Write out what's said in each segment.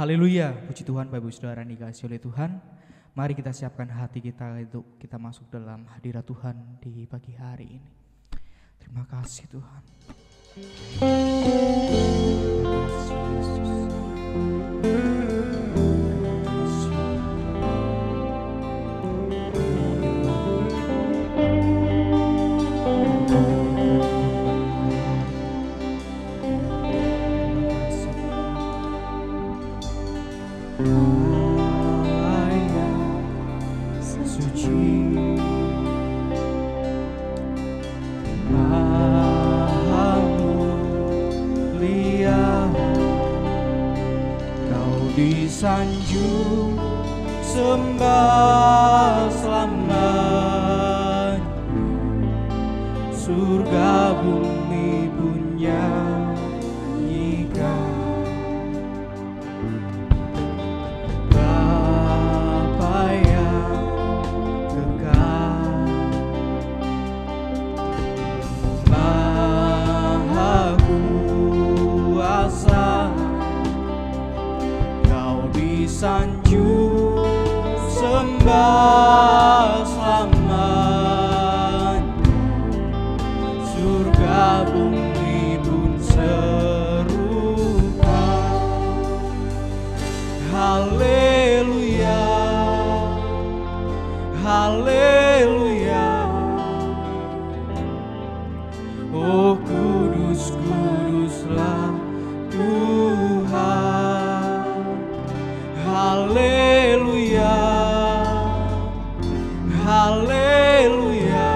Haleluya, puji Tuhan Bapak Ibu Saudara yang dikasihi oleh Tuhan. Mari kita siapkan hati kita untuk kita masuk dalam hadirat Tuhan di pagi hari ini. Terima kasih Tuhan. Terima kasih Yesus. Disanjung sembah selamanya, surga bumi pun nyanyikan. Bapa yang kekal, Maha Kuasa, disanjung sembah selamanya, surga bumi pun serukan. Haleluya, haleluya. Oh kudus, kuduslah Tuhan. Haleluya, haleluya.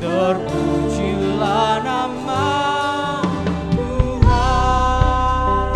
Terpujilah nama Tuhan.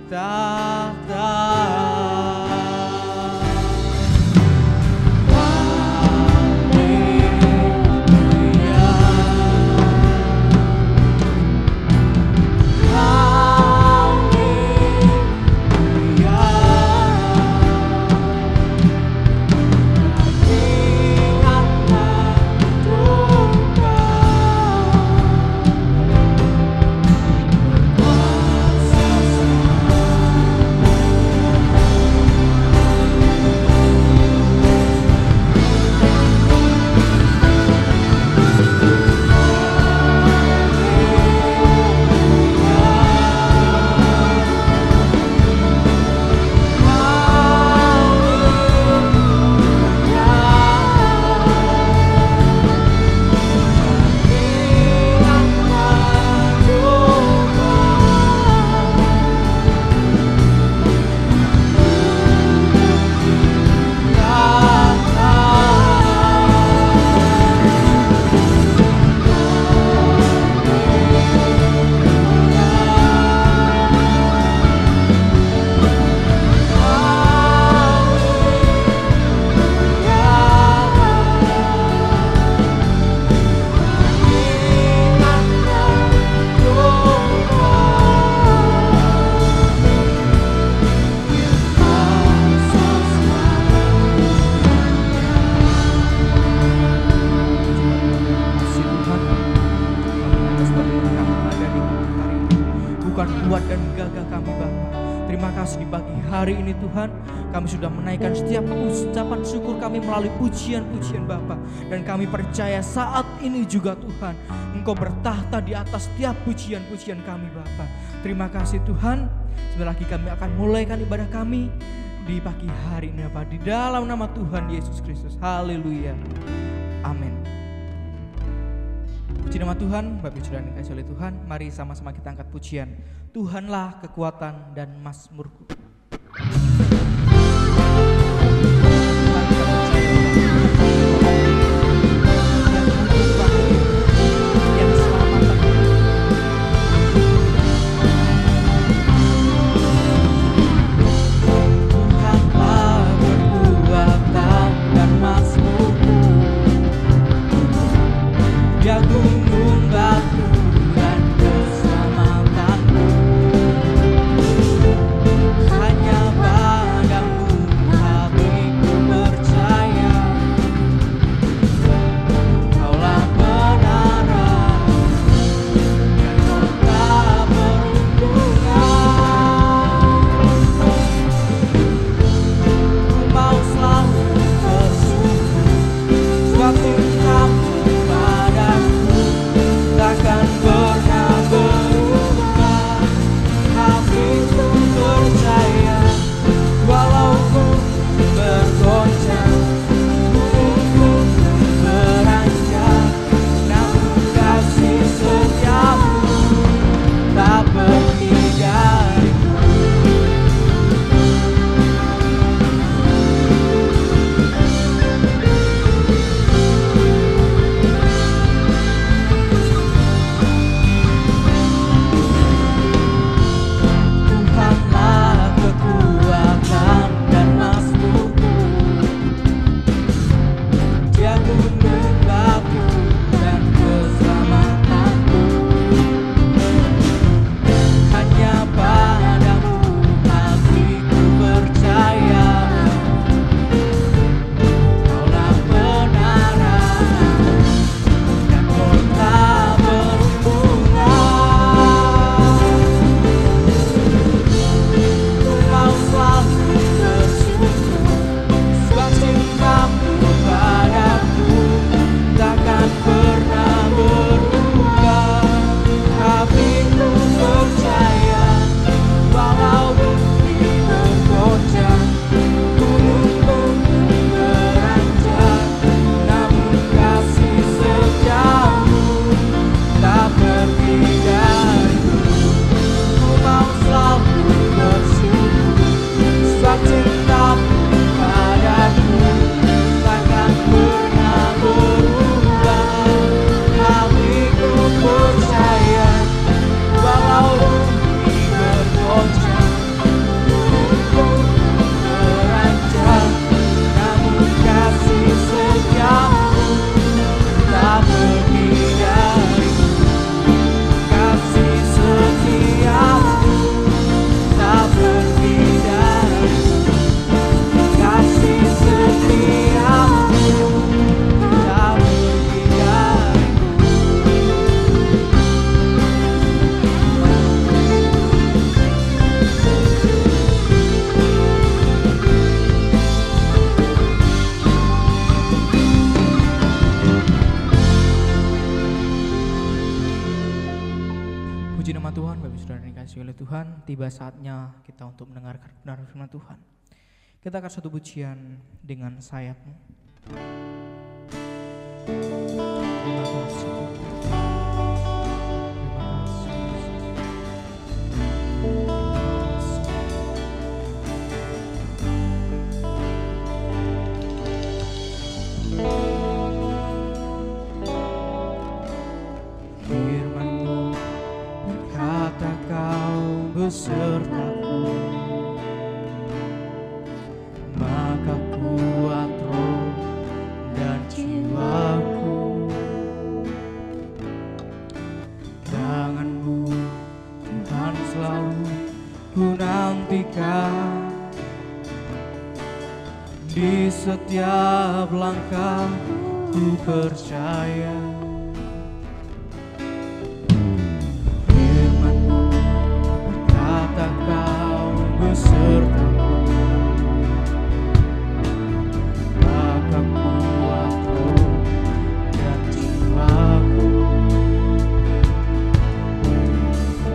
tahta. Hari ini Tuhan, kami sudah menaikkan setiap ucapan syukur kami melalui pujian-pujian Bapa. Dan kami percaya saat ini juga Tuhan, Engkau bertahta di atas setiap pujian-pujian kami Bapa. Terima kasih Tuhan. Sebentar lagi kami akan mulaikan ibadah kami di pagi hari ini Bapa. Di dalam nama Tuhan Yesus Kristus. Haleluya. Amin. Puji nama Tuhan, Bapak Ibu Saudara yang dikasihi oleh Tuhan. Mari sama-sama kita angkat pujian. Tuhanlah kekuatan dan mazmurku. Gunung batu dan keselamatanku. Puji nama Tuhan, Bapak Saudara yang dikasihi oleh Tuhan. Tiba saatnya kita untuk mendengarkan kebenaran firman Tuhan. Kita akan satu pujian dengan sayapmu. Terima kasih. Besertaku, maka kuat roh dan jiwaku. Tangan-Mu Tuhan selalu ku nantikan, di setiap langkah ku percaya. Kau besertaku, maka kuat roh dan jiwaku.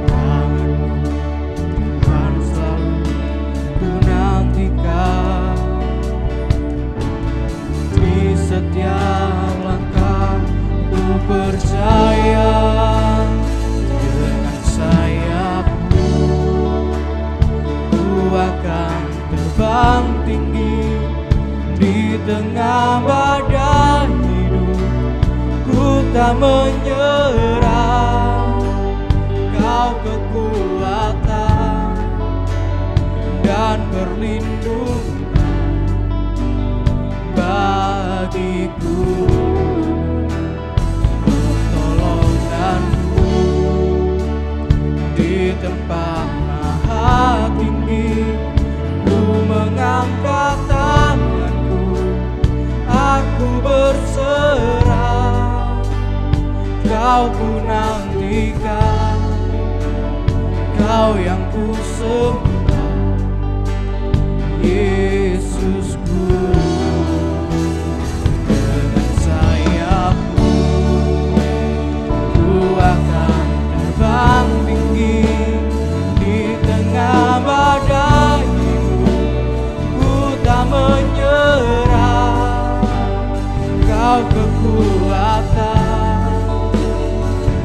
Tangan-Mu Tuhan selalu ku nantikan, di setiap langkah ku percaya. Dengan sayap-Mu akan terbang tinggi di tengah badai hidup. Ku tak menyerah, Kau kekuatan dan perlindungan bagiku. Pertolongan-Mu di tempat maha tinggi. Ku mengangkat tanganku, aku berserah. Kau ku nantikan, Kau yang ku sembah, Yesusku. Dengan sayap-Mu ku akan terbang tinggi di tengah badai hidup. Ku tak menyerah, Kau kekuatan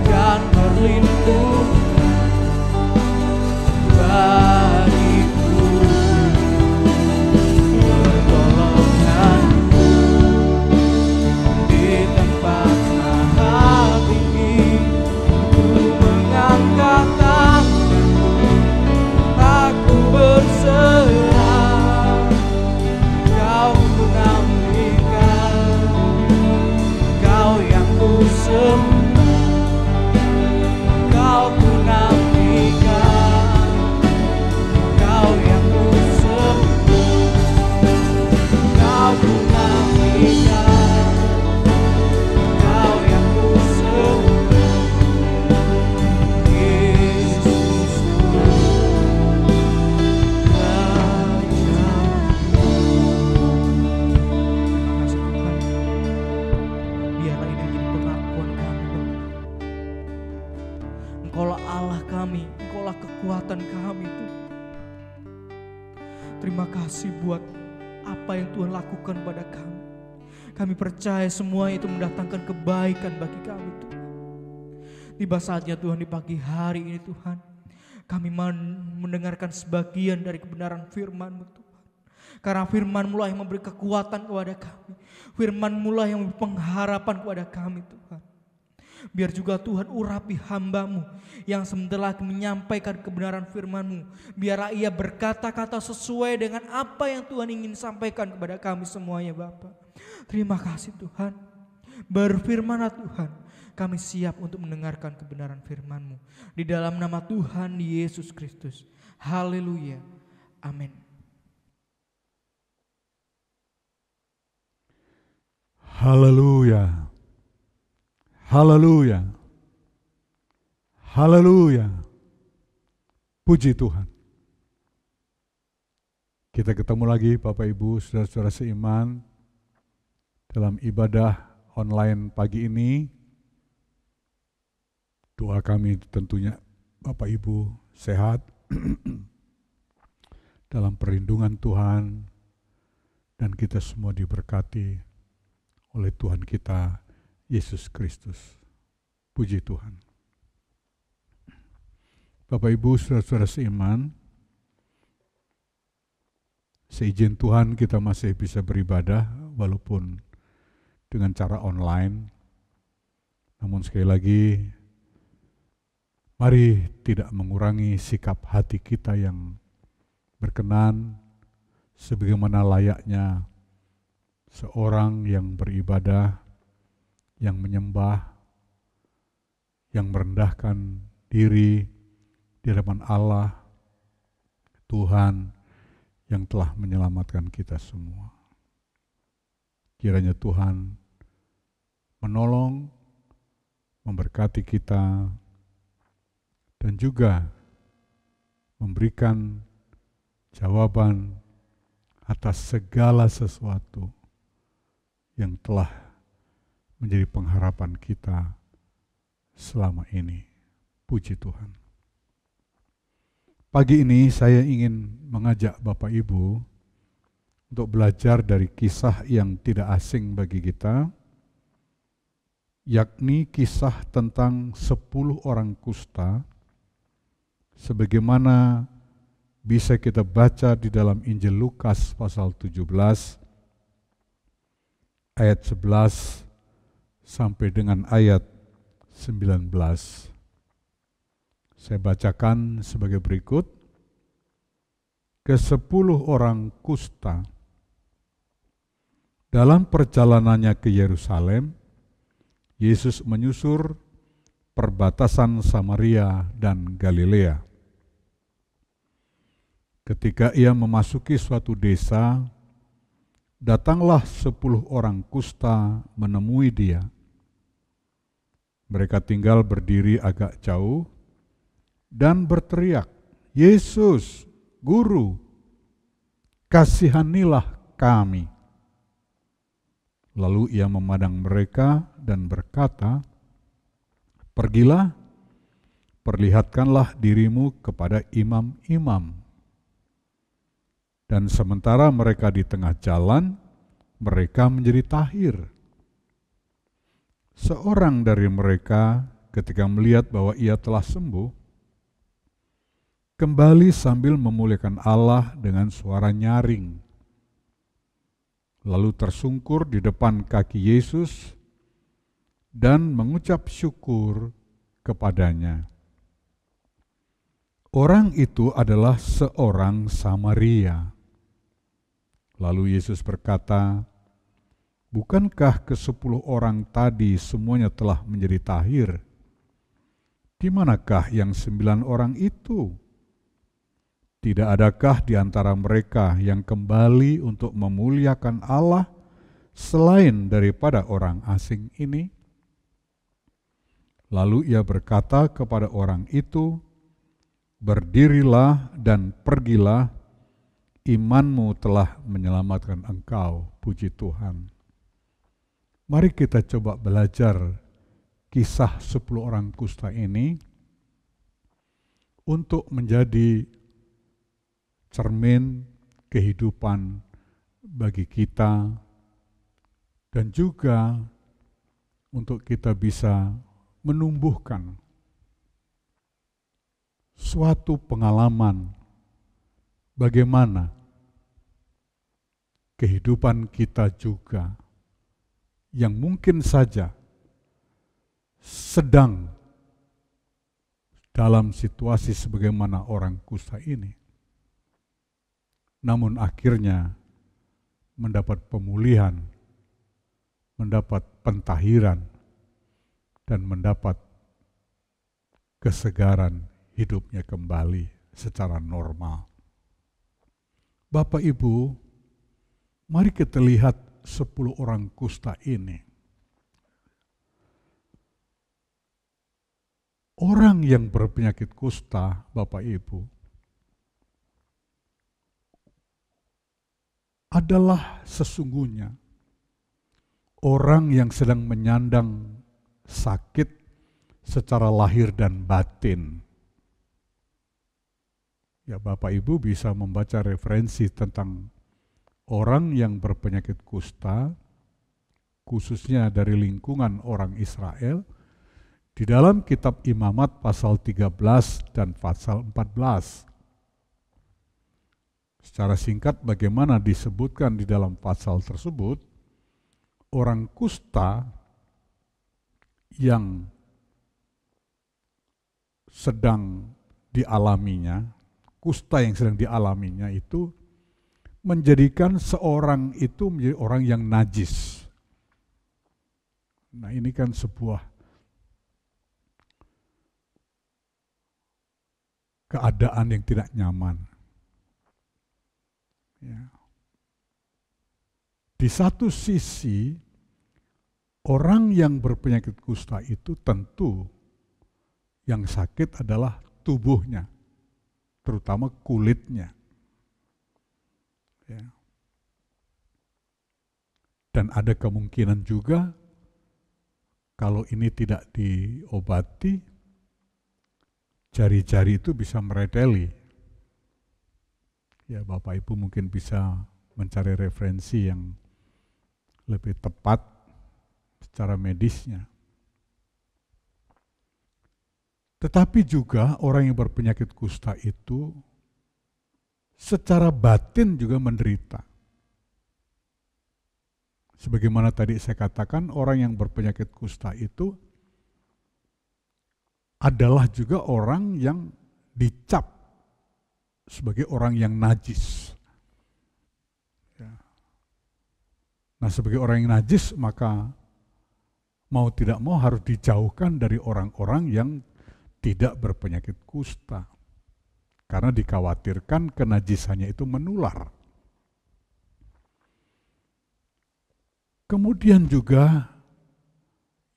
dan perlindungan bagiku. Pertolongan-Mu di tempat maha tinggi. Ku mengangkat tanganku, aku berserah. Kau ku nantikan, Kau yang ku sembah. Kau ku nantikan, Kau yang ku sembah. Kau ku nantikan, Kau yang ku sembah, Yesusku. Biarlah ini menjadi pengakuan kami, Bapa. Engkaulah Allah kami, Engkaulah kekuatan kami, Tuhan. Terima kasih buat apa yang Tuhan lakukan pada kami. Kami percaya semua itu mendatangkan kebaikan bagi kami, Tuhan. Tiba saatnya Tuhan di pagi hari ini, Tuhan, kami mendengarkan sebagian dari kebenaran firman-Mu, Tuhan. Karena firman-Mu lah yang memberi kekuatan kepada kami. Firman-Mu lah yang memberi pengharapan kepada kami, Tuhan. Biar juga Tuhan urapi hamba-Mu yang sebentar lagi menyampaikan kebenaran firman-Mu. Biarlah ia berkata-kata sesuai dengan apa yang Tuhan ingin sampaikan kepada kami semuanya, Bapa. Terima kasih Tuhan. Berfirmanlah Tuhan, kami siap untuk mendengarkan kebenaran firman-Mu. Di dalam nama Tuhan Yesus Kristus. Haleluya. Amin. Haleluya. Haleluya. Haleluya. Puji Tuhan. Kita ketemu lagi Bapak Ibu, saudara-saudara seiman dalam ibadah online pagi ini. Doa kami tentunya Bapak Ibu sehat dalam perlindungan Tuhan, dan kita semua diberkati oleh Tuhan kita Yesus Kristus. Puji Tuhan. Bapak Ibu, saudara-saudara seiman, seizin Tuhan kita masih bisa beribadah walaupun dengan cara online. Namun sekali lagi, mari tidak mengurangi sikap hati kita yang berkenan sebagaimana layaknya seorang yang beribadah, yang menyembah, yang merendahkan diri di hadapan Allah, Tuhan yang telah menyelamatkan kita semua. Kiranya Tuhan menolong, memberkati kita, dan juga memberikan jawaban atas segala sesuatu yang telah menjadi pengharapan kita selama ini. Puji Tuhan. Pagi ini saya ingin mengajak Bapak Ibu untuk belajar dari kisah yang tidak asing bagi kita, yakni kisah tentang 10 orang kusta, sebagaimana bisa kita baca di dalam Injil Lukas pasal 17 ayat 11 sampai dengan ayat 19. Saya bacakan sebagai berikut. Ke-10 orang kusta dalam perjalanannya ke Yerusalem, Yesus menyusur perbatasan Samaria dan Galilea. Ketika ia memasuki suatu desa, datanglah 10 orang kusta menemui dia. Mereka tinggal berdiri agak jauh dan berteriak, "Yesus, Guru, kasihanilah kami." Lalu ia memandang mereka dan berkata, "Pergilah, perlihatkanlah dirimu kepada imam-imam." Dan sementara mereka di tengah jalan, mereka menjadi tahir. Seorang dari mereka ketika melihat bahwa ia telah sembuh, kembali sambil memuliakan Allah dengan suara nyaring. Lalu tersungkur di depan kaki Yesus dan mengucap syukur kepadanya. Orang itu adalah seorang Samaria. Lalu Yesus berkata, "Bukankah ke-10 orang tadi semuanya telah menjadi tahir? Di manakah yang 9 orang itu? Tidak adakah di antara mereka yang kembali untuk memuliakan Allah selain daripada orang asing ini?" Lalu ia berkata kepada orang itu, "Berdirilah dan pergilah, imanmu telah menyelamatkan engkau." Puji Tuhan. Mari kita coba belajar kisah 10 orang kusta ini untuk menjadi cermin kehidupan bagi kita, dan juga untuk kita bisa menumbuhkan suatu pengalaman bagaimana kehidupan kita juga yang mungkin saja sedang dalam situasi sebagaimana orang kusta ini, namun akhirnya mendapat pemulihan, mendapat pentahiran, dan mendapat kesegaran hidupnya kembali secara normal. Bapak Ibu, mari kita lihat 10 orang kusta ini. Orang yang berpenyakit kusta, Bapak Ibu, adalah sesungguhnya orang yang sedang menyandang sakit secara lahir dan batin. Ya, Bapak Ibu bisa membaca referensi tentang orang yang berpenyakit kusta, khususnya dari lingkungan orang Israel, di dalam kitab Imamat pasal 13 dan pasal 14. Secara singkat bagaimana disebutkan di dalam pasal tersebut, orang kusta yang sedang dialaminya, kusta yang sedang dialaminya itu menjadikan seorang itu menjadi orang yang najis. Nah, ini kan sebuah keadaan yang tidak nyaman. Ya. Di satu sisi, orang yang berpenyakit kusta itu tentu yang sakit adalah tubuhnya, terutama kulitnya. Ya. Dan ada kemungkinan juga kalau ini tidak diobati, jari-jari itu bisa mereteli. Ya, Bapak Ibu mungkin bisa mencari referensi yang lebih tepat secara medisnya. Tetapi juga orang yang berpenyakit kusta itu secara batin juga menderita. Sebagaimana tadi saya katakan, orang yang berpenyakit kusta itu adalah juga orang yang dicap sebagai orang yang najis. Ya. Nah, sebagai orang yang najis, maka mau tidak mau harus dijauhkan dari orang-orang yang tidak berpenyakit kusta. Karena dikhawatirkan kenajisannya itu menular. Kemudian juga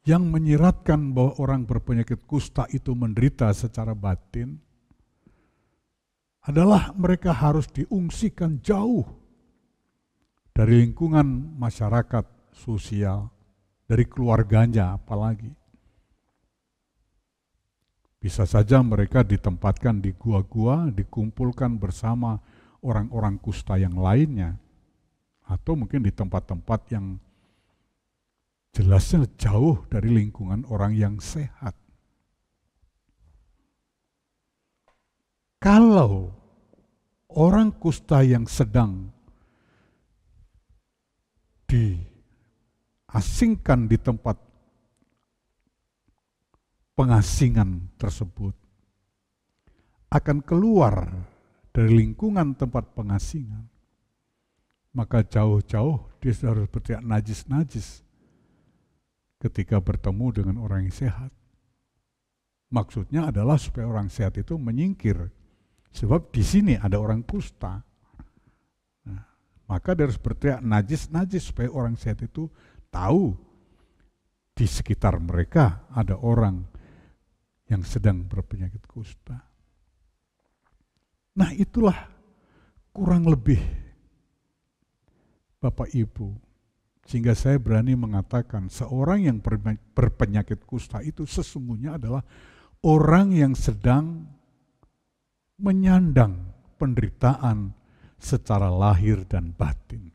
yang menyiratkan bahwa orang berpenyakit kusta itu menderita secara batin adalah mereka harus diungsikan jauh dari lingkungan masyarakat sosial, dari keluarganya apalagi. Bisa saja mereka ditempatkan di gua-gua, dikumpulkan bersama orang-orang kusta yang lainnya, atau mungkin di tempat-tempat yang jelasnya jauh dari lingkungan orang yang sehat. Kalau orang kusta yang sedang diasingkan di tempat pengasingan tersebut, akan keluar dari lingkungan tempat pengasingan, maka jauh-jauh dia harus berteriak najis-najis ketika bertemu dengan orang yang sehat. Maksudnya adalah supaya orang sehat itu menyingkir. Sebab di sini ada orang kusta. Nah, maka dia harus berteriak najis-najis supaya orang sehat itu tahu di sekitar mereka ada orang yang sedang berpenyakit kusta. Nah, itulah kurang lebih Bapak Ibu, sehingga saya berani mengatakan seorang yang berpenyakit kusta itu sesungguhnya adalah orang yang sedang menyandang penderitaan secara lahir dan batin.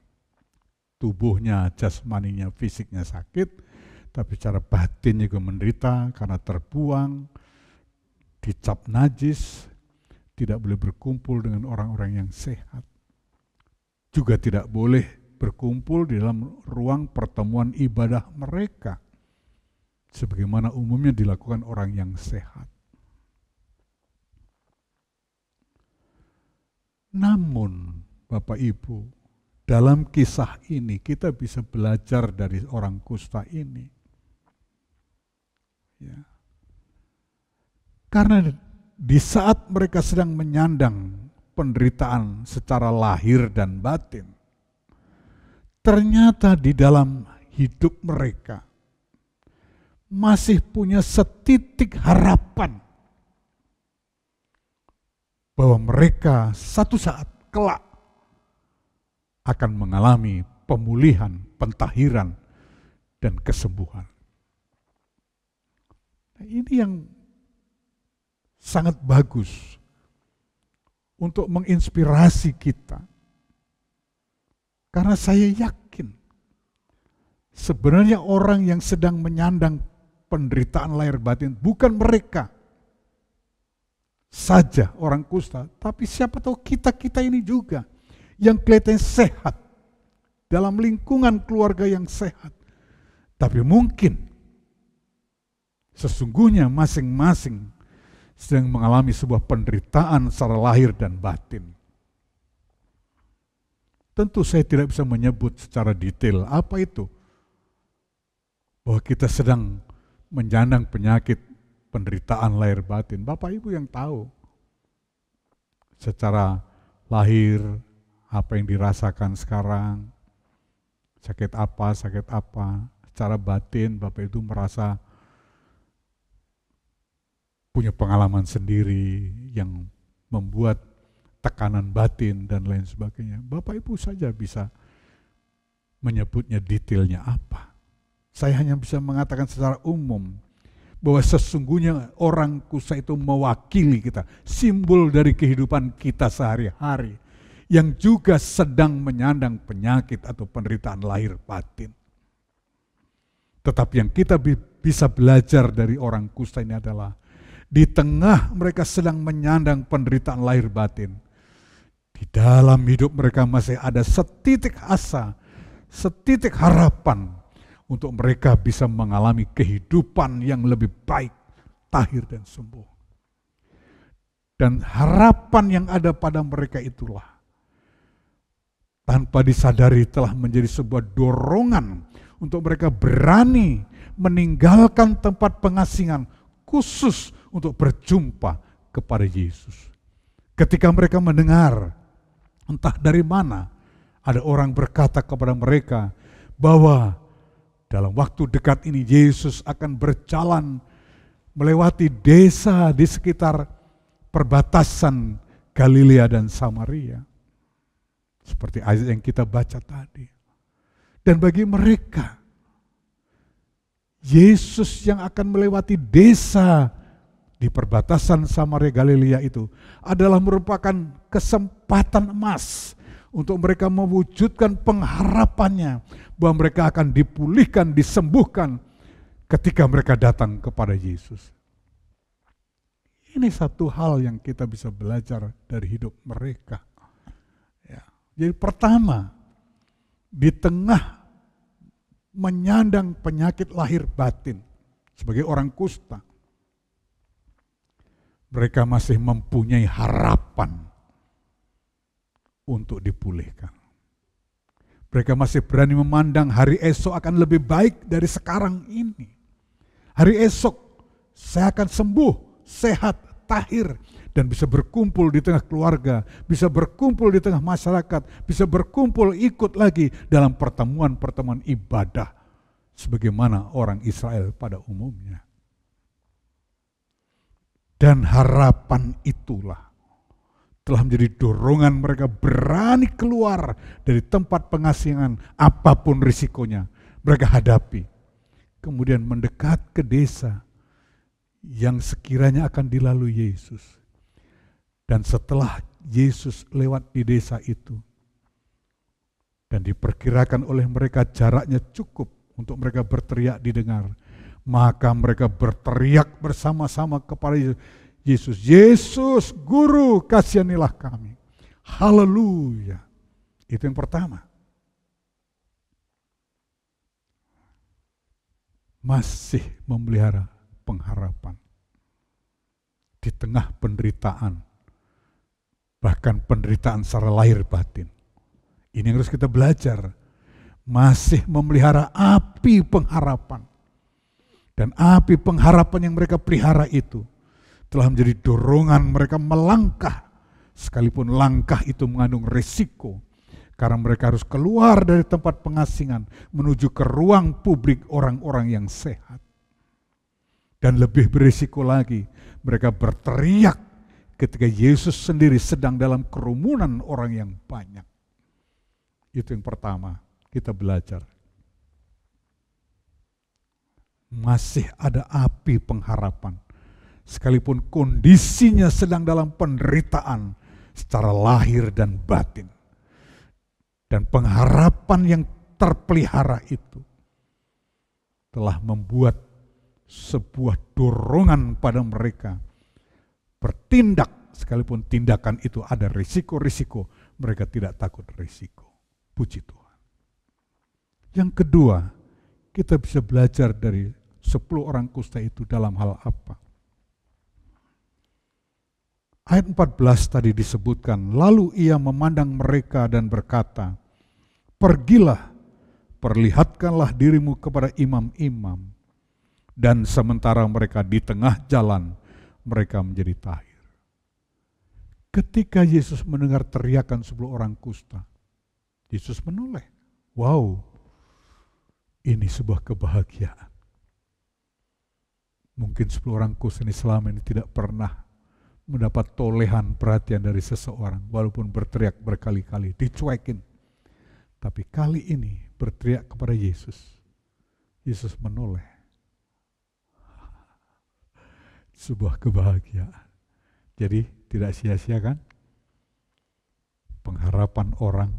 Tubuhnya, jasmaninya, fisiknya sakit, tapi secara batin juga menderita karena terbuang, dicap najis, tidak boleh berkumpul dengan orang-orang yang sehat. Juga tidak boleh berkumpul di dalam ruang pertemuan ibadah mereka, sebagaimana umumnya dilakukan orang yang sehat. Namun, Bapak Ibu, dalam kisah ini kita bisa belajar dari orang kusta ini. Ya. Karena di saat mereka sedang menyandang penderitaan secara lahir dan batin, ternyata di dalam hidup mereka masih punya setitik harapan bahwa mereka satu saat kelak akan mengalami pemulihan, pentahiran, dan kesembuhan. Nah, ini yang sangat bagus untuk menginspirasi kita. Karena saya yakin sebenarnya orang yang sedang menyandang penderitaan lahir batin bukan mereka saja orang kusta, tapi siapa tahu kita ini juga yang kelihatannya sehat dalam lingkungan keluarga yang sehat. Tapi mungkin sesungguhnya masing-masing sedang mengalami sebuah penderitaan secara lahir dan batin. Tentu saya tidak bisa menyebut secara detail apa itu. Bahwa kita sedang menyandang penyakit penderitaan lahir batin. Bapak Ibu yang tahu secara lahir apa yang dirasakan sekarang, sakit apa. Secara batin Bapak itu merasa punya pengalaman sendiri yang membuat tekanan batin dan lain sebagainya. Bapak Ibu saja bisa menyebutnya detailnya apa. Saya hanya bisa mengatakan secara umum bahwa sesungguhnya orang kusta itu mewakili kita, simbol dari kehidupan kita sehari-hari yang juga sedang menyandang penyakit atau penderitaan lahir batin. Tetapi yang kita bisa belajar dari orang kusta ini adalah di tengah mereka sedang menyandang penderitaan lahir batin, di dalam hidup mereka masih ada setitik asa, setitik harapan untuk mereka bisa mengalami kehidupan yang lebih baik, tahir dan sembuh. Dan harapan yang ada pada mereka itulah tanpa disadari telah menjadi sebuah dorongan untuk mereka berani meninggalkan tempat pengasingan khusus untuk berjumpa kepada Yesus. Ketika mereka mendengar, entah dari mana, ada orang berkata kepada mereka bahwa dalam waktu dekat ini Yesus akan berjalan melewati desa di sekitar perbatasan Galilea dan Samaria. Seperti ayat yang kita baca tadi. Dan bagi mereka, Yesus yang akan melewati desa di perbatasan Samaria Galilea itu adalah merupakan kesempatan emas untuk mereka mewujudkan pengharapannya bahwa mereka akan dipulihkan, disembuhkan ketika mereka datang kepada Yesus. Ini satu hal yang kita bisa belajar dari hidup mereka. Ya. Jadi pertama, di tengah menyandang penyakit lahir batin sebagai orang kusta, mereka masih mempunyai harapan untuk dipulihkan. Mereka masih berani memandang hari esok akan lebih baik dari sekarang ini. Hari esok saya akan sembuh, sehat, tahir, dan bisa berkumpul di tengah keluarga, bisa berkumpul di tengah masyarakat, bisa berkumpul ikut lagi dalam pertemuan-pertemuan ibadah sebagaimana orang Israel pada umumnya. Dan harapan itulah telah menjadi dorongan mereka berani keluar dari tempat pengasingan apapun risikonya mereka hadapi. Kemudian mendekat ke desa yang sekiranya akan dilalui Yesus. Dan setelah Yesus lewat di desa itu, dan diperkirakan oleh mereka jaraknya cukup untuk mereka berteriak didengar, maka mereka berteriak bersama-sama kepada Yesus, Yesus, Guru, kasihanilah kami. Haleluya. Itu yang pertama. Masih memelihara pengharapan di tengah penderitaan, bahkan penderitaan secara lahir batin. Ini yang harus kita belajar. Masih memelihara api pengharapan. Dan api pengharapan yang mereka pelihara itu telah menjadi dorongan mereka melangkah, sekalipun langkah itu mengandung risiko, karena mereka harus keluar dari tempat pengasingan menuju ke ruang publik orang-orang yang sehat. Dan lebih berisiko lagi, mereka berteriak ketika Yesus sendiri sedang dalam kerumunan orang yang banyak. Itu yang pertama, kita belajar. Masih ada api pengharapan. Sekalipun kondisinya sedang dalam penderitaan, secara lahir dan batin. Dan pengharapan yang terpelihara itu telah membuat sebuah dorongan pada mereka bertindak, sekalipun tindakan itu ada risiko-risiko, mereka tidak takut risiko. Puji Tuhan. Yang kedua, kita bisa belajar dari 10 orang kusta itu dalam hal apa? Ayat 14 tadi disebutkan, lalu ia memandang mereka dan berkata, pergilah, perlihatkanlah dirimu kepada imam-imam. Dan sementara mereka di tengah jalan, mereka menjadi tahir. Ketika Yesus mendengar teriakan 10 orang kusta, Yesus menoleh. Wow, ini sebuah kebahagiaan. Mungkin 10 orang kusta ini selama ini tidak pernah mendapat tolehan perhatian dari seseorang, walaupun berteriak berkali-kali, dicuekin. Tapi kali ini berteriak kepada Yesus. Yesus menoleh. Sebuah kebahagiaan. Jadi tidak sia-sia kan? Pengharapan orang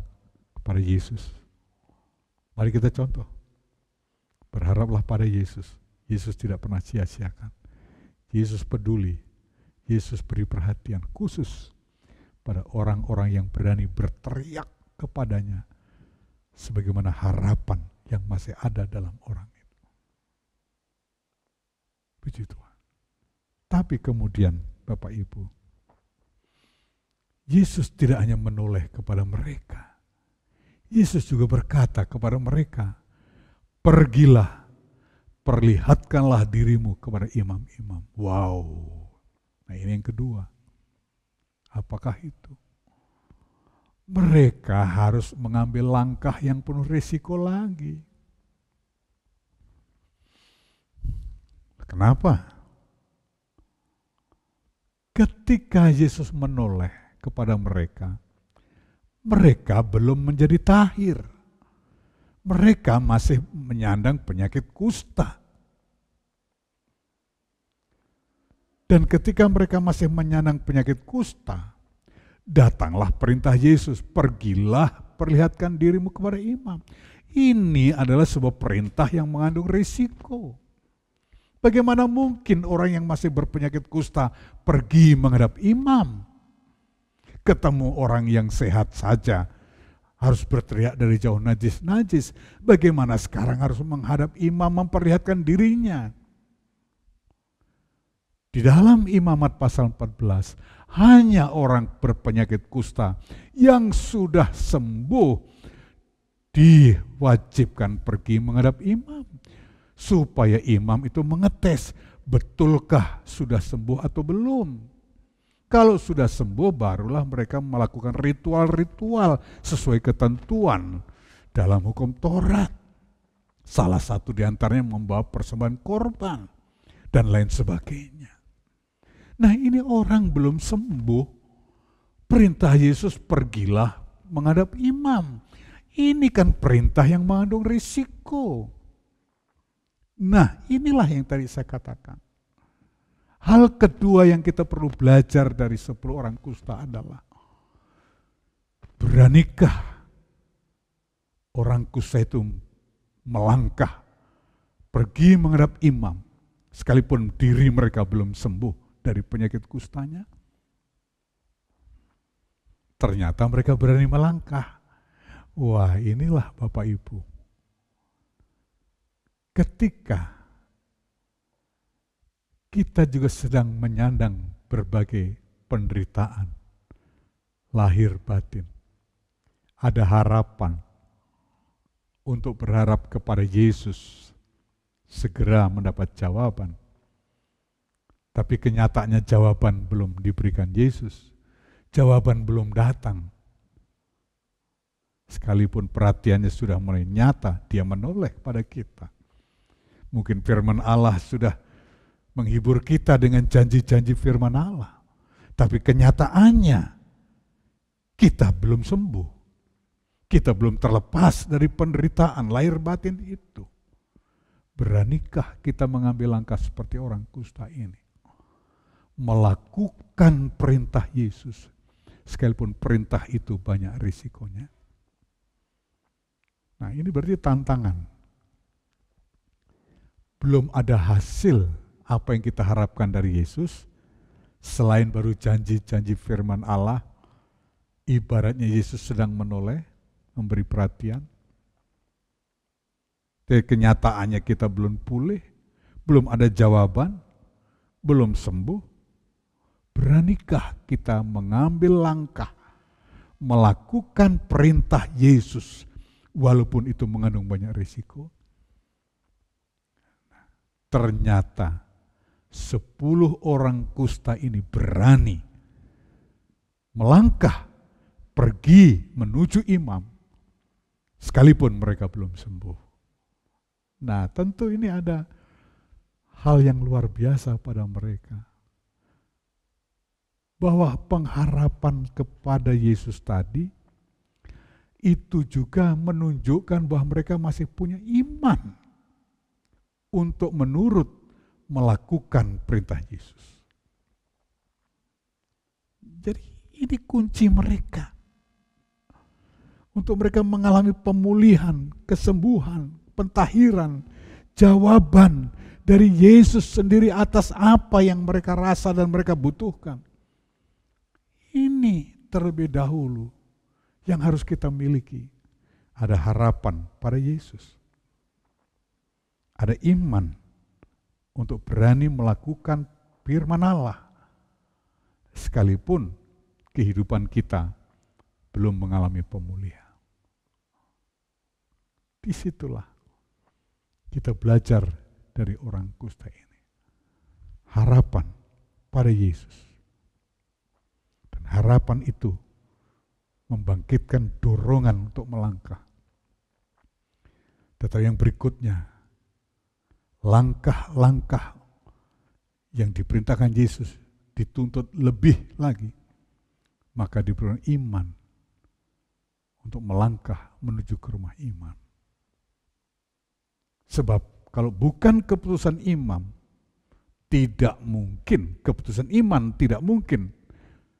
kepada Yesus. Mari kita contoh. Berharaplah pada Yesus. Yesus tidak pernah sia-siakan. Yesus peduli. Yesus beri perhatian khusus pada orang-orang yang berani berteriak kepadanya. Sebagaimana harapan yang masih ada dalam orang itu. Puji Tuhan. Tapi kemudian Bapak Ibu, Yesus tidak hanya menoleh kepada mereka. Yesus juga berkata kepada mereka, pergilah, perlihatkanlah dirimu kepada imam-imam. Wow. Nah ini yang kedua. Apakah itu? Mereka harus mengambil langkah yang penuh risiko lagi. Kenapa? Ketika Yesus menoleh kepada mereka, mereka belum menjadi tahir. Mereka masih menyandang penyakit kusta. Dan ketika mereka masih menyandang penyakit kusta, datanglah perintah Yesus, pergilah perlihatkan dirimu kepada imam. Ini adalah sebuah perintah yang mengandung risiko. Bagaimana mungkin orang yang masih berpenyakit kusta pergi menghadap imam? Ketemu orang yang sehat saja harus berteriak dari jauh, najis, najis. Bagaimana sekarang harus menghadap imam memperlihatkan dirinya? Di dalam Imamat pasal 14, hanya orang berpenyakit kusta yang sudah sembuh diwajibkan pergi menghadap imam. Supaya imam itu mengetes, betulkah sudah sembuh atau belum. Kalau sudah sembuh, barulah mereka melakukan ritual-ritual sesuai ketentuan dalam hukum Taurat. Salah satu di antaranya membawa persembahan korban dan lain sebagainya. Nah ini orang belum sembuh, perintah Yesus pergilah menghadap imam. Ini kan perintah yang mengandung risiko. Nah inilah yang tadi saya katakan. Hal kedua yang kita perlu belajar dari 10 orang kusta adalah, beranikah orang kusta itu melangkah, pergi menghadap imam, sekalipun diri mereka belum sembuh dari penyakit kustanya? Ternyata mereka berani melangkah. Wah inilah Bapak Ibu. Ketika kita juga sedang menyandang berbagai penderitaan, lahir batin, ada harapan untuk berharap kepada Yesus segera mendapat jawaban. Tapi kenyataannya jawaban belum diberikan Yesus, jawaban belum datang. Sekalipun perhatiannya sudah mulai nyata, dia menoleh pada kita. Mungkin firman Allah sudah menghibur kita dengan janji-janji firman Allah. Tapi kenyataannya kita belum sembuh. Kita belum terlepas dari penderitaan lahir batin itu. Beranikah kita mengambil langkah seperti orang kusta ini? Melakukan perintah Yesus sekalipun perintah itu banyak risikonya. Nah, ini berarti tantangan. Belum ada hasil apa yang kita harapkan dari Yesus, selain baru janji-janji firman Allah, ibaratnya Yesus sedang menoleh, memberi perhatian. Tapi kenyataannya kita belum pulih, belum ada jawaban, belum sembuh. Beranikah kita mengambil langkah, melakukan perintah Yesus, walaupun itu mengandung banyak risiko? Ternyata 10 orang kusta ini berani melangkah, pergi menuju imam, sekalipun mereka belum sembuh. Nah, tentu ini ada hal yang luar biasa pada mereka. Bahwa pengharapan kepada Yesus tadi itu juga menunjukkan bahwa mereka masih punya iman untuk menurut melakukan perintah Yesus. Jadi ini kunci mereka untuk mereka mengalami pemulihan, kesembuhan, pentahiran, jawaban dari Yesus sendiri atas apa yang mereka rasa dan mereka butuhkan. Ini terlebih dahulu yang harus kita miliki. Ada harapan pada Yesus. Ada iman untuk berani melakukan firman Allah. Sekalipun kehidupan kita belum mengalami pemulihan. Disitulah kita belajar dari orang kusta ini. Harapan pada Yesus. Harapan itu membangkitkan dorongan untuk melangkah. Tetapi yang berikutnya, langkah-langkah yang diperintahkan Yesus dituntut lebih lagi. Maka diperlukan iman untuk melangkah menuju ke rumah imam. Sebab kalau bukan keputusan imam, tidak mungkin, keputusan iman tidak mungkin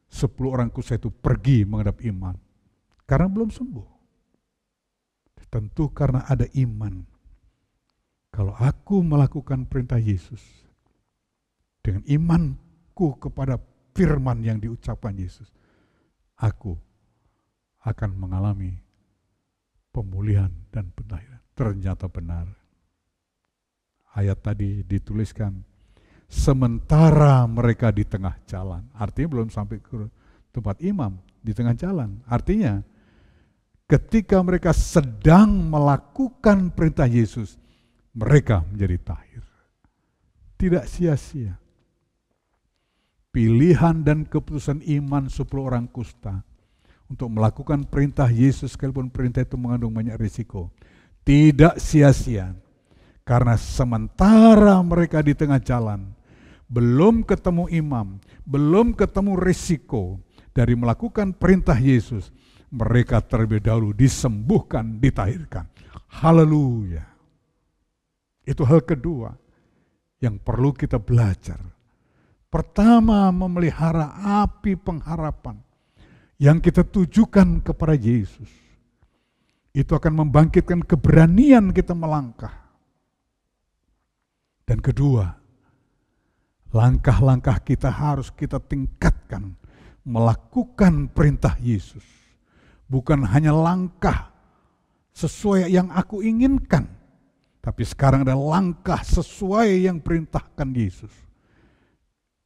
10 orang kusta itu pergi menghadap imam karena belum sembuh. Tentu karena ada iman. Kalau aku melakukan perintah Yesus dengan imanku kepada firman yang diucapkan Yesus, aku akan mengalami pemulihan dan pentahiran. Ternyata benar. Ayat tadi dituliskan sementara mereka di tengah jalan. Artinya belum sampai ke tempat imam, di tengah jalan. Artinya ketika mereka sedang melakukan perintah Yesus, mereka menjadi tahir. Tidak sia-sia. Pilihan dan keputusan iman 10 orang kusta untuk melakukan perintah Yesus, sekalipun perintah itu mengandung banyak risiko, tidak sia-sia. Karena sementara mereka di tengah jalan, belum ketemu imam, belum ketemu risiko dari melakukan perintah Yesus, mereka terlebih dahulu disembuhkan, ditahirkan. Haleluya. Itu hal kedua yang perlu kita belajar. Pertama, memelihara api pengharapan yang kita tujukan kepada Yesus. Itu akan membangkitkan keberanian kita melangkah. Dan kedua, langkah-langkah kita harus kita tingkatkan melakukan perintah Yesus. Bukan hanya langkah sesuai yang aku inginkan, tapi sekarang ada langkah sesuai yang perintahkan Yesus.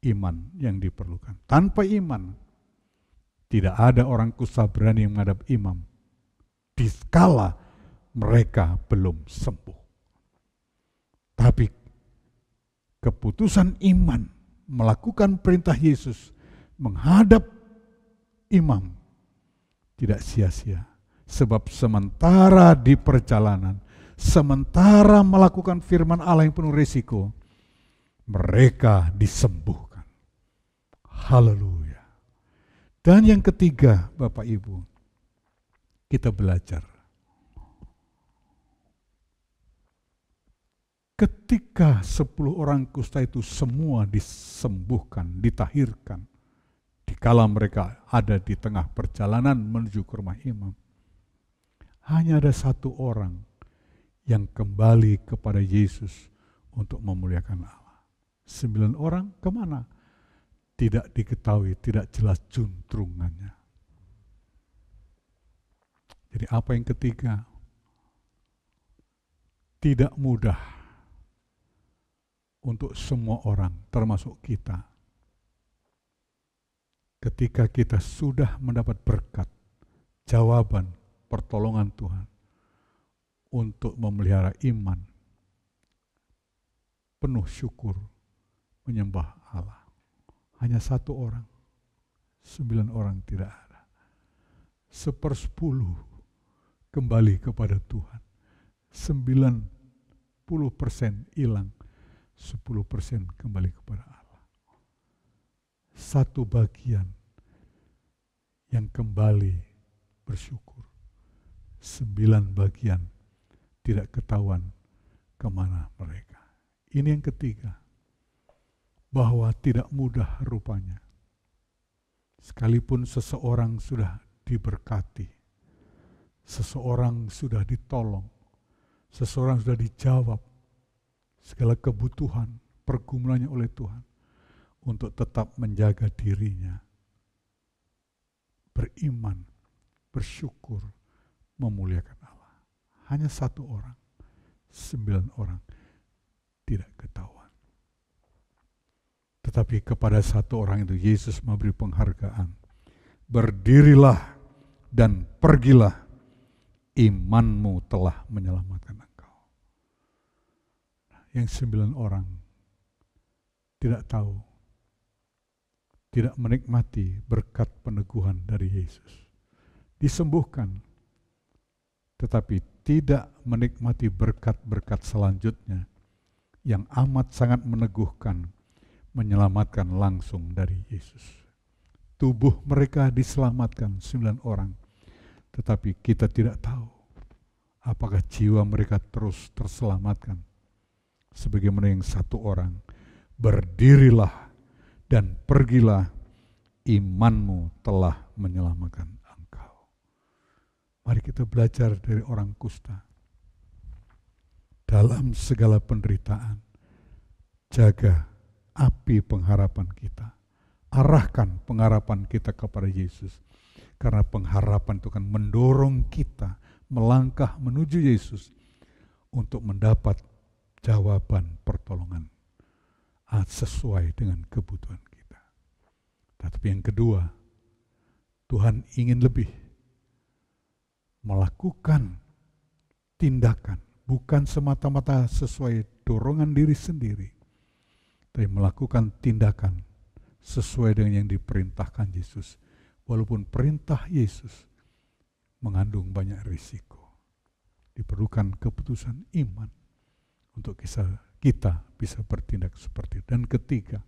Iman yang diperlukan. Tanpa iman, tidak ada orang kusta berani menghadap imam dikala mereka belum sembuh. Tapi keputusan iman melakukan perintah Yesus menghadap imam tidak sia-sia. Sebab sementara di perjalanan, sementara melakukan firman Allah yang penuh risiko, mereka disembuhkan. Haleluya. Dan yang ketiga, Bapak Ibu, kita belajar. Ketika 10 orang kusta itu semua disembuhkan, ditahirkan, Dikala mereka ada di tengah perjalanan menuju ke rumah imam, hanya ada satu orang yang kembali kepada Yesus untuk memuliakan Allah. 9 orang kemana? Tidak diketahui, tidak jelas juntrungannya. Jadi apa yang ketiga? Tidak mudah untuk semua orang, termasuk kita. Ketika kita sudah mendapat berkat, jawaban, pertolongan Tuhan untuk memelihara iman, penuh syukur, menyembah Allah. Hanya satu orang, 9 orang tidak ada. 1/10 kembali kepada Tuhan. 90% hilang, 10% kembali kepada Allah. Satu bagian yang kembali bersyukur. 9 bagian tidak ketahuan kemana mereka. Ini yang ketiga, bahwa tidak mudah rupanya. Sekalipun seseorang sudah diberkati, seseorang sudah ditolong, seseorang sudah dijawab segala kebutuhan, pergumulannya oleh Tuhan, untuk tetap menjaga dirinya, beriman, bersyukur, memuliakan Allah. Hanya satu orang, 9 orang tidak ketahuan. Tetapi kepada satu orang itu Yesus memberi penghargaan. Berdirilah dan pergilah, imanmu telah menyelamatkan engkau. Yang 9 orang tidak tahu, tidak menikmati berkat peneguhan dari Yesus. Disembuhkan, tetapi tidak menikmati berkat-berkat selanjutnya yang amat sangat meneguhkan, menyelamatkan langsung dari Yesus. Tubuh mereka diselamatkan 9 orang, tetapi kita tidak tahu apakah jiwa mereka terus terselamatkan. Sebagaimana yang satu orang, berdirilah dan pergilah, imanmu telah menyelamatkan engkau. Mari kita belajar dari orang kusta. Dalam segala penderitaan, jaga api pengharapan kita. Arahkan pengharapan kita kepada Yesus. Karena pengharapan itu kan mendorong kita melangkah menuju Yesus untuk mendapat jawaban pertolongan sesuai dengan kebutuhan kita. Tetapi yang kedua, Tuhan ingin lebih melakukan tindakan, bukan semata-mata sesuai dorongan diri sendiri, tapi melakukan tindakan sesuai dengan yang diperintahkan Yesus. Walaupun perintah Yesus mengandung banyak risiko, diperlukan keputusan iman untuk kita bisa bertindak seperti itu. Dan ketiga,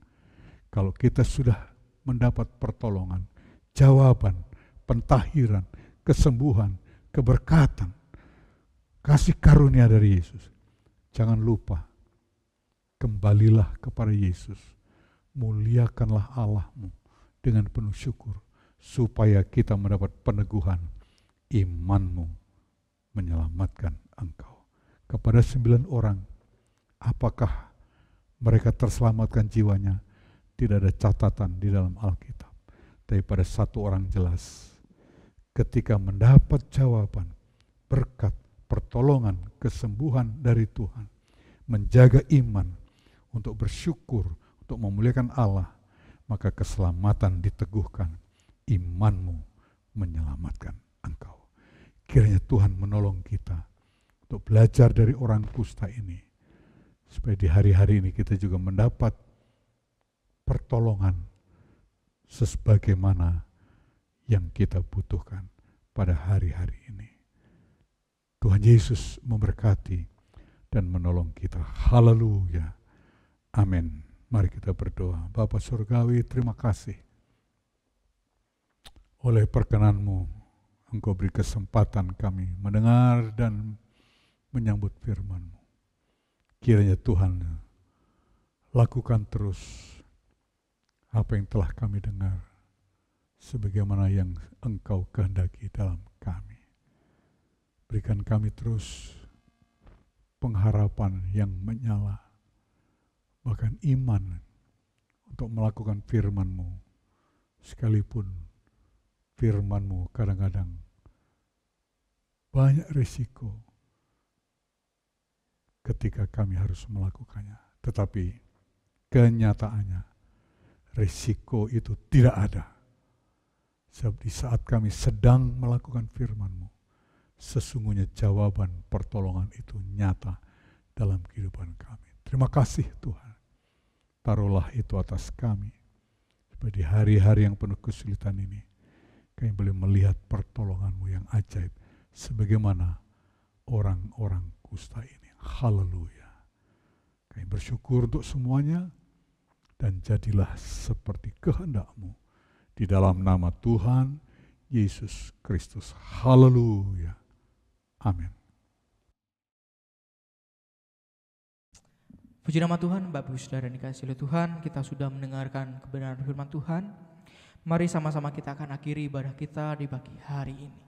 kalau kita sudah mendapat pertolongan, jawaban, pentahiran, kesembuhan, keberkatan, kasih karunia dari Yesus, jangan lupa, kembalilah kepada Yesus, muliakanlah Allahmu dengan penuh syukur, supaya kita mendapat peneguhan, imanmu menyelamatkan engkau. Kepada 9 orang, apakah mereka terselamatkan jiwanya? Tidak ada catatan di dalam Alkitab. Tapi pada satu orang jelas, ketika mendapat jawaban, berkat, pertolongan, kesembuhan dari Tuhan, menjaga iman, untuk bersyukur, untuk memuliakan Allah, maka keselamatan diteguhkan, imanmu menyelamatkan engkau. Kiranya Tuhan menolong kita untuk belajar dari orang kusta ini, supaya di hari-hari ini kita juga mendapat pertolongan sebagaimana yang kita butuhkan pada hari-hari ini. Tuhan Yesus memberkati dan menolong kita. Haleluya. Amin. Mari kita berdoa. Bapa Surgawi, terima kasih. Oleh perkenan-Mu, Engkau beri kesempatan kami mendengar dan menyambut firman-Mu. Kiranya Tuhan lakukan terus apa yang telah kami dengar. sebagaimana yang Engkau kehendaki dalam kami. Berikan kami terus pengharapan yang menyala, bahkan iman untuk melakukan firman-Mu, sekalipun firman-Mu kadang-kadang banyak risiko ketika kami harus melakukannya. Tetapi kenyataannya risiko itu tidak ada. Sebab di saat kami sedang melakukan firman-Mu, sesungguhnya jawaban pertolongan itu nyata dalam kehidupan kami. Terima kasih Tuhan. Taruhlah itu atas kami. Supaya di hari-hari yang penuh kesulitan ini, kami boleh melihat pertolongan-Mu yang ajaib. Sebagaimana orang-orang kusta ini. Haleluya. Kami bersyukur untuk semuanya. Dan jadilah seperti kehendak-Mu. Di dalam nama Tuhan Yesus Kristus. Haleluya. Amin. Puji nama Tuhan, Bapak Ibu Saudara yang dikasihi oleh Tuhan, kita sudah mendengarkan kebenaran firman Tuhan. Mari sama-sama kita akan akhiri ibadah kita di pagi hari ini.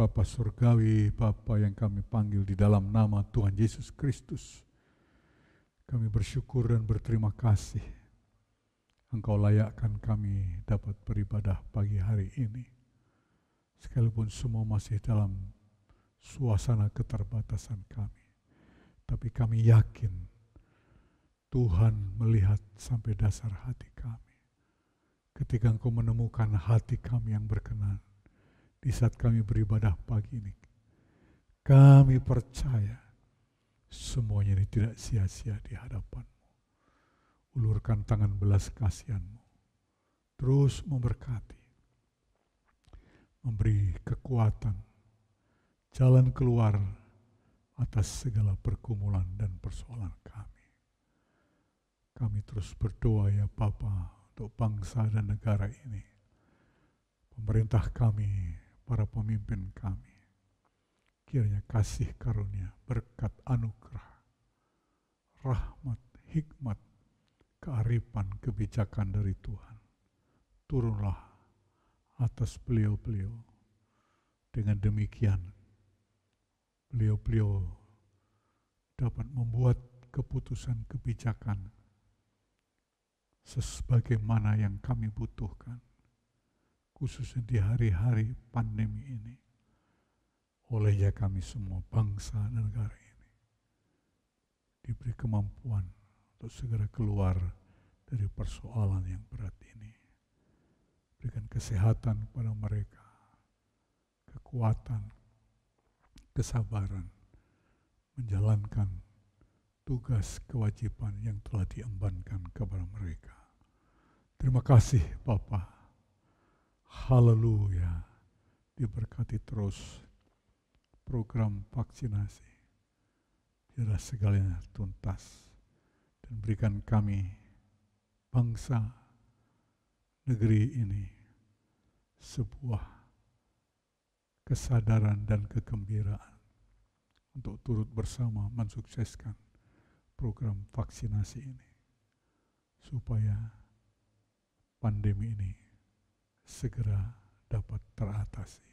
Bapa Surgawi, Bapa yang kami panggil di dalam nama Tuhan Yesus Kristus, kami bersyukur dan berterima kasih Engkau layakkan kami dapat beribadah pagi hari ini. Sekalipun semua masih dalam suasana keterbatasan kami, tapi kami yakin Tuhan melihat sampai dasar hati kami. Ketika Engkau menemukan hati kami yang berkenan, di saat kami beribadah pagi ini, kami percaya semuanya ini tidak sia-sia di hadapan-Mu. Ulurkan tangan belas kasihan-Mu, terus memberkati, memberi kekuatan, jalan keluar atas segala pergumulan dan persoalan kami. Kami terus berdoa ya Bapa untuk bangsa dan negara ini, pemerintah kami, para pemimpin kami. Kiranya kasih karunia, berkat anugerah, rahmat, hikmat, kearifan, kebijakan dari Tuhan turunlah atas beliau-beliau. Dengan demikian beliau-beliau dapat membuat keputusan kebijakan sebagaimana yang kami butuhkan, khususnya di hari-hari pandemi ini. Olehnya kami semua bangsa dan negara ini diberi kemampuan untuk segera keluar dari persoalan yang berat ini. Berikan kesehatan kepada mereka, kekuatan, kesabaran, menjalankan tugas kewajiban yang telah diembankan kepada mereka. Terima kasih Bapa. Haleluya. Diberkati terus program vaksinasi. Biarlah segalanya tuntas. Dan berikan kami, bangsa, negeri ini, sebuah kesadaran dan kegembiraan untuk turut bersama mensukseskan program vaksinasi ini, supaya pandemi ini segera dapat teratasi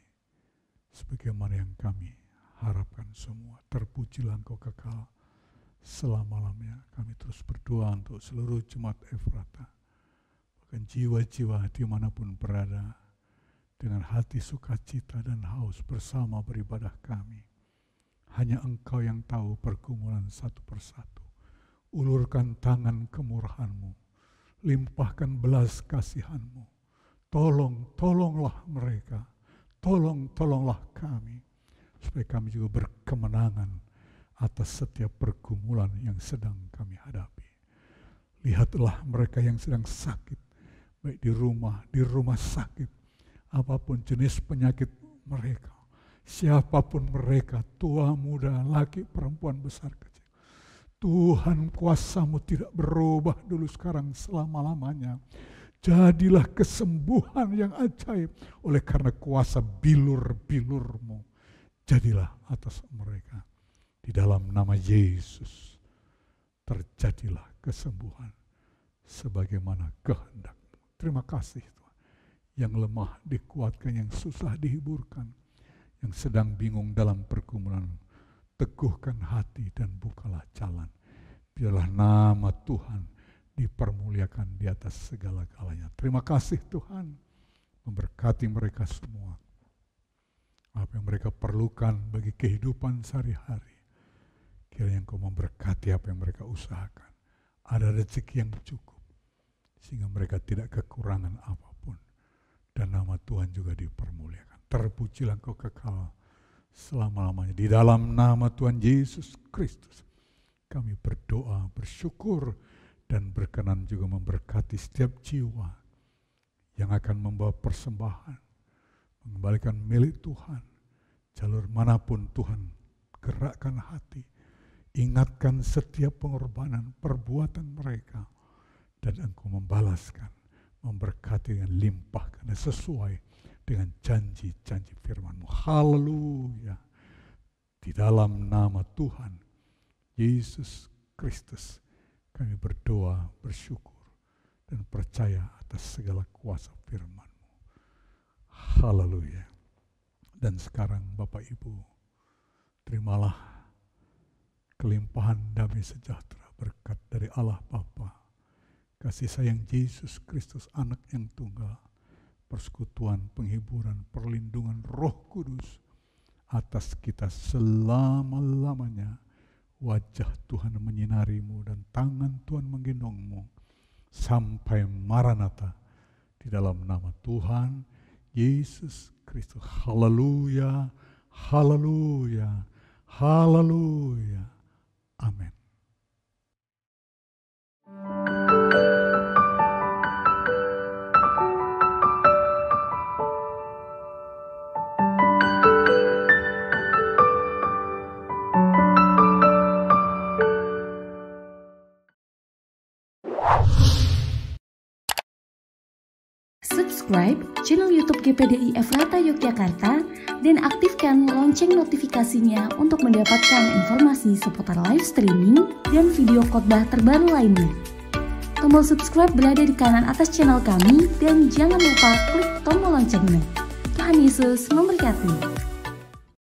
sebagaimana yang kami harapkan semua. Terpujilah Engkau kekal selama-lamanya. Kami terus berdoa untuk seluruh jemaat Efrata, bahkan jiwa-jiwa dimanapun berada, dengan hati sukacita dan haus bersama beribadah kami. Hanya Engkau yang tahu pergumulan satu persatu. Ulurkan tangan kemurahan-Mu, limpahkan belas kasihan-Mu. Tolonglah mereka, tolonglah kami, supaya kami juga berkemenangan atas setiap pergumulan yang sedang kami hadapi. Lihatlah mereka yang sedang sakit, baik di rumah sakit, apapun jenis penyakit mereka, siapapun mereka, tua, muda, laki, perempuan, besar, kecil. Tuhan, kuasa-Mu tidak berubah dulu, sekarang, selama-lamanya. Jadilah kesembuhan yang ajaib oleh karena kuasa bilur-bilur-Mu. Jadilah atas mereka. Di dalam nama Yesus, terjadilah kesembuhan sebagaimana kehendak-Mu. Terima kasih Tuhan. Yang lemah dikuatkan, yang susah dihiburkan, yang sedang bingung dalam pergumulan, teguhkan hati dan bukalah jalan. Biarlah nama Tuhan dipermuliakan di atas segala-galanya. Terima kasih Tuhan, memberkati mereka semua. Apa yang mereka perlukan bagi kehidupan sehari-hari, kiranya Engkau memberkati apa yang mereka usahakan. Ada rezeki yang cukup, sehingga mereka tidak kekurangan apapun. Dan nama Tuhan juga dipermuliakan. Terpujilah Engkau kekal selama-lamanya. Di dalam nama Tuhan Yesus Kristus, kami berdoa, bersyukur, dan berkenan juga memberkati setiap jiwa yang akan membawa persembahan, mengembalikan milik Tuhan. Jalur manapun Tuhan gerakkan hati, ingatkan setiap pengorbanan, perbuatan mereka, dan Engkau membalaskan, memberkati dengan limpah, karena sesuai dengan janji-janji firman-Mu. Haleluya. Di dalam nama Tuhan Yesus Kristus kami berdoa, bersyukur, dan percaya atas segala kuasa firman-Mu. Haleluya. Dan sekarang Bapak Ibu, terimalah kelimpahan damai sejahtera, berkat dari Allah Bapa, kasih sayang Yesus Kristus Anak yang tunggal, persekutuan, penghiburan, perlindungan Roh Kudus atas kita selama-lamanya. Wajah Tuhan menyinarimu dan tangan Tuhan menggendongmu sampai Maranatha, di dalam nama Tuhan Yesus Kristus. Haleluya, haleluya, haleluya. Amin. Subscribe channel YouTube GPDI Efrata Yogyakarta dan aktifkan lonceng notifikasinya untuk mendapatkan informasi seputar live streaming dan video khotbah terbaru lainnya. Tombol subscribe berada di kanan atas channel kami dan jangan lupa klik tombol loncengnya. Tuhan Yesus memberkati.